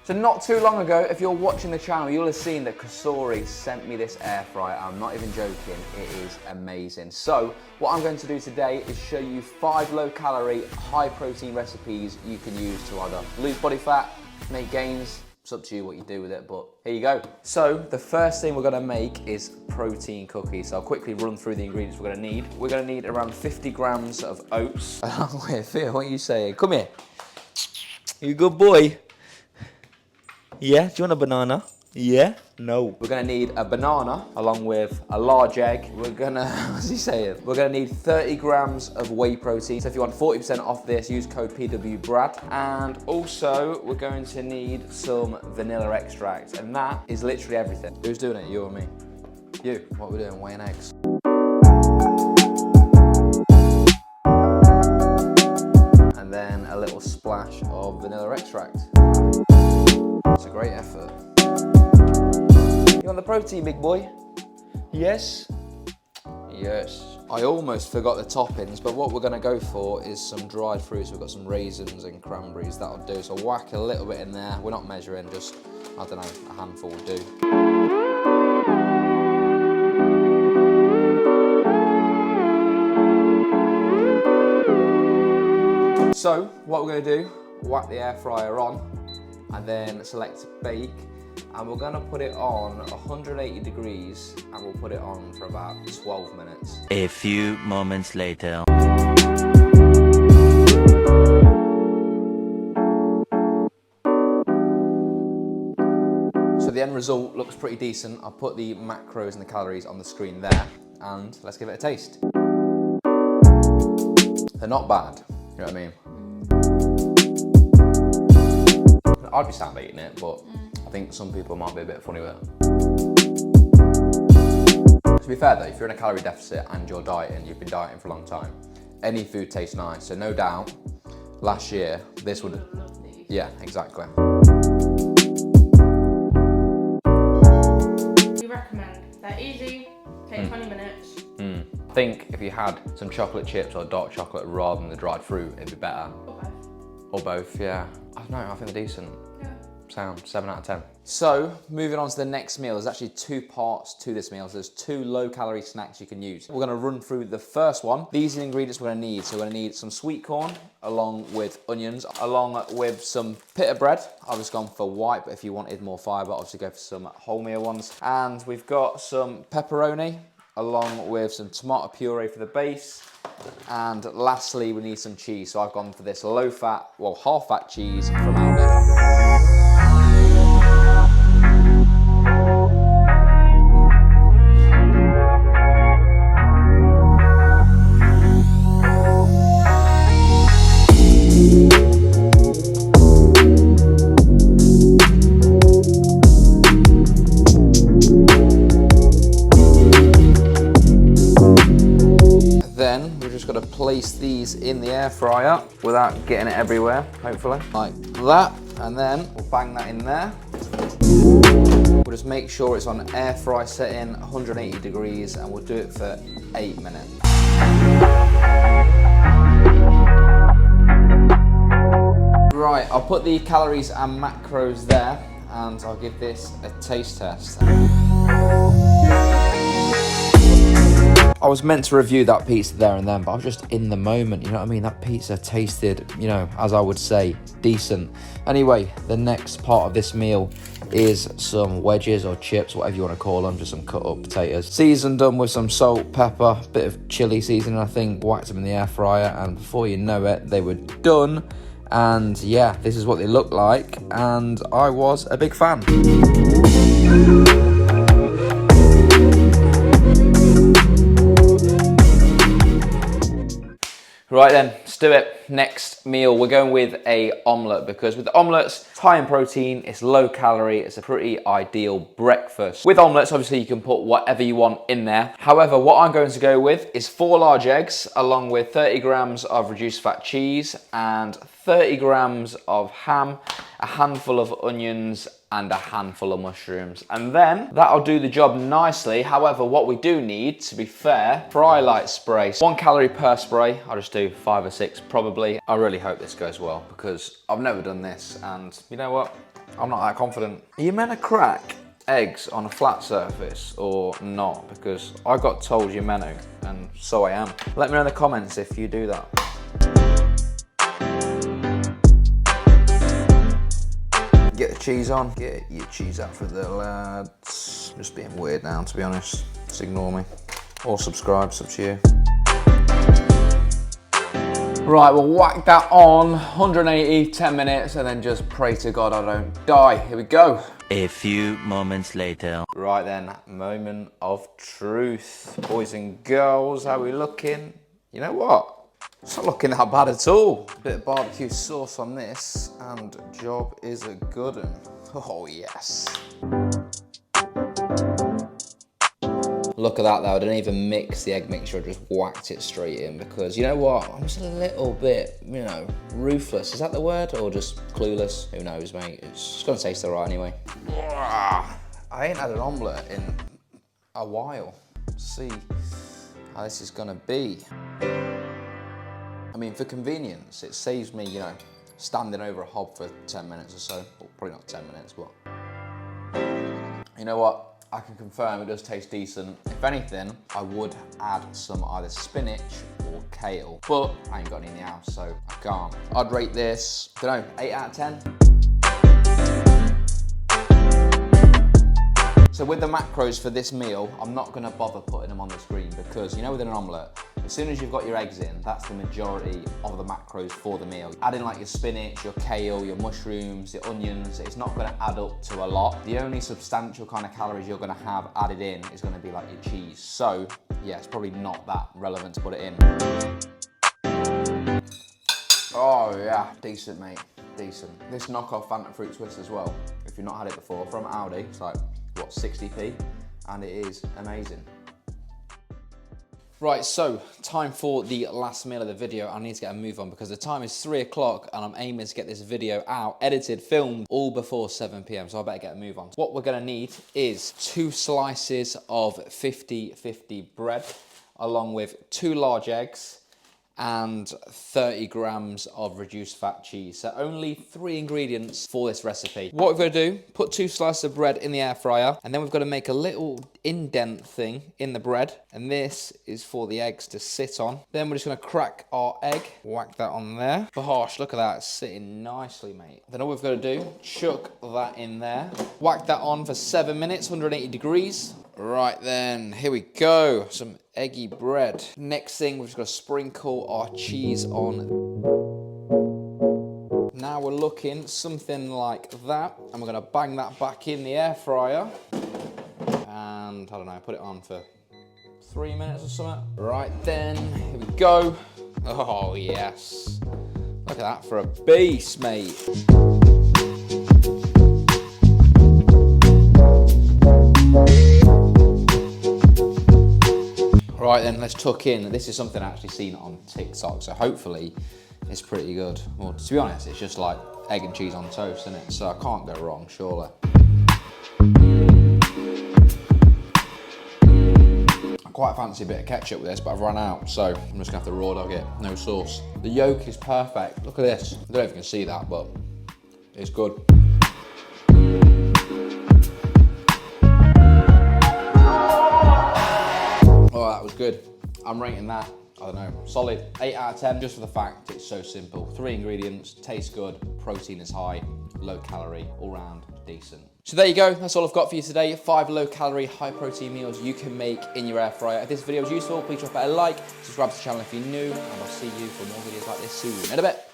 So not too long ago, if you're watching the channel, you'll have seen that Cosori sent me this air fryer. I'm not even joking, it is amazing. So what I'm going to do today is show you 5 low calorie, high protein recipes you can use to either lose body fat, make gains. It's up to you what you do with it, but here you go. So the first thing we're gonna make is protein cookies. So I'll quickly run through the ingredients we're gonna need. We're gonna need around 50 grams of oats. Wait, Phil, what are you saying? Come here. You a good boy? Yeah, do you want a banana? Yeah? No. We're gonna need a banana along with a large egg. We're gonna, what's he saying? We're gonna need 30 grams of whey protein. So if you want 40% off this, use code PWBRAD. And also, we're going to need some vanilla extract. And that is literally everything. Who's doing it, you or me? You, what are we doing, weighing eggs? And then a little splash of vanilla extract. It's a great effort. You want the protein, big boy? Yes? Yes. I almost forgot the toppings, but what we're gonna go for is some dried fruits. We've got some raisins and cranberries, that'll do. So whack a little bit in there. We're not measuring, just, I don't know, a handful will do. So, what we're gonna do, whack the air fryer on, and then select bake, and we're gonna put it on 180 degrees, and we'll put it on for about 12 minutes. A few moments later. So the end result looks pretty decent. I'll put the macros and the calories on the screen there, and let's give it a taste. They're not bad, you know what I mean? I'd be sat eating it, but I think some people might be a bit funny with it. To be fair though, if you're in a calorie deficit and you're dieting, you've been dieting for a long time, any food tastes nice. So no doubt, last year, this would, yeah, exactly. We recommend. They're easy, take 20 minutes. I think if you had some chocolate chips or dark chocolate rather than the dried fruit, it'd be better. Or both. Or both, yeah. I don't know, I think they're decent. Yeah. Sound, 7 out of 10. So, moving on to the next meal, there's actually 2 parts to this meal. So there's 2 low-calorie snacks you can use. We're gonna run through the first one. These are the ingredients we're gonna need. So we're gonna need some sweet corn, along with onions, along with some pita bread. I've just gone for white, but if you wanted more fibre, obviously go for some wholemeal ones. And we've got some pepperoni, along with some tomato puree for the base. And lastly, we need some cheese. So I've gone for this low-fat, well, half-fat cheese from Omelette. Then we're just going to place these in the air fryer without getting it everywhere, hopefully. Like that, and then we'll bang that in there. We'll just make sure it's on air fry setting, 180 degrees, and we'll do it for 8 minutes. Right, I'll put the calories and macros there, and I'll give this a taste test. I was meant to review that pizza there and then, but I was just in the moment, you know what I mean? That pizza tasted, you know, as I would say, decent. Anyway, the next part of this meal is some wedges or chips, whatever you want to call them, just some cut up potatoes. Seasoned them with some salt, pepper, bit of chili seasoning, I think, whacked them in the air fryer, and before you know it, they were done. And yeah, this is what they look like, and I was a big fan. Right then, let's do it. Next meal, we're going with a omelette, because with the omelettes, it's high in protein, it's low calorie, it's a pretty ideal breakfast. With omelettes, obviously you can put whatever you want in there. However, what I'm going to go with is 4 large eggs, along with 30 grams of reduced fat cheese and 30 grams of ham, a handful of onions, and a handful of mushrooms. And then that'll do the job nicely. However, what we do need, to be fair, fry light spray. 1 calorie per spray. I'll just do 5 or 6 probably. I really hope this goes well because I've never done this and you know what? I'm not that confident. Are you meant to crack eggs on a flat surface or not? Because I got told you're meant to, and so I am. Let me know in the comments if you do that. Get the cheese on. Get your cheese out for the lads. Just being weird now, to be honest. Just ignore me. Or subscribe, it's up to you. Right, we'll whack that on, 180, 10 minutes, and then just pray to God I don't die. Here we go. A few moments later. Right then, moment of truth. Boys and girls, how we looking? You know what? It's not looking that bad at all. Bit of barbecue sauce on this, and job is a good one. Oh yes. Look at that though, I didn't even mix the egg mixture, I just whacked it straight in because you know what? I'm just a little bit, you know, ruthless. Is that the word? Or just clueless? Who knows, mate? It's gonna taste alright anyway. I ain't had an omelette in a while. Let's see how this is gonna be. I mean, for convenience, it saves me, you know, standing over a hob for 10 minutes or so. Well, probably not 10 minutes, but you know what? I can confirm it does taste decent. If anything, I would add some either spinach or kale, but I ain't got any in the house, so I can't. I'd rate this, I don't know, 8 out of 10. So with the macros for this meal, I'm not gonna bother putting them on the screen because you know within an omelette, as soon as you've got your eggs in, that's the majority of the macros for the meal. Adding like your spinach, your kale, your mushrooms, your onions, it's not gonna add up to a lot. The only substantial kind of calories you're gonna have added in is gonna be like your cheese. So yeah, it's probably not that relevant to put it in. Oh yeah, decent mate, decent. This knockoff Fanta Fruit Twist as well, if you've not had it before, from Aldi, it's like, what, 60p? And it is amazing. Right, so time for the last meal of the video. I need to get a move on because the time is 3 o'clock and I'm aiming to get this video out, edited, filmed, all before 7 p.m. So I better get a move on. What we're gonna need is 2 slices of 50-50 bread, along with 2 large eggs, and 30 grams of reduced fat cheese. So only 3 ingredients for this recipe. What we're gonna do, put 2 slices of bread in the air fryer, and then we've gotta make a little indent thing in the bread, and this is for the eggs to sit on. Then we're just gonna crack our egg, whack that on there. Gosh, look at that, it's sitting nicely, mate. Then all we've gotta do, chuck that in there, whack that on for 7 minutes, 180 degrees. Right then, here we go, some eggy bread. Next thing, we've just got to sprinkle our cheese on. Now we're looking something like that, and we're gonna bang that back in the air fryer. And, I don't know, put it on for 3 minutes or something. Right then, here we go. Oh yes, look at that for a beast, mate. Right then, let's tuck in. This is something I actually seen on TikTok, so hopefully it's pretty good. Well, to be honest, it's just like egg and cheese on toast, isn't it? So I can't go wrong, surely. I quite fancy a bit of ketchup with this, but I've run out, so I'm just gonna have to raw dog it, no sauce. The yolk is perfect. Look at this. I don't know if you can see that, but it's good. Oh, that was good. I'm rating that, I don't know, solid 8 out of 10, just for the fact it's so simple. 3 ingredients, tastes good, protein is high, low calorie, all round decent. So there you go, that's all I've got for you today. 5 low calorie, high protein meals you can make in your air fryer. If this video was useful, please drop it a like, subscribe to the channel if you're new, and I'll see you for more videos like this soon. In a bit.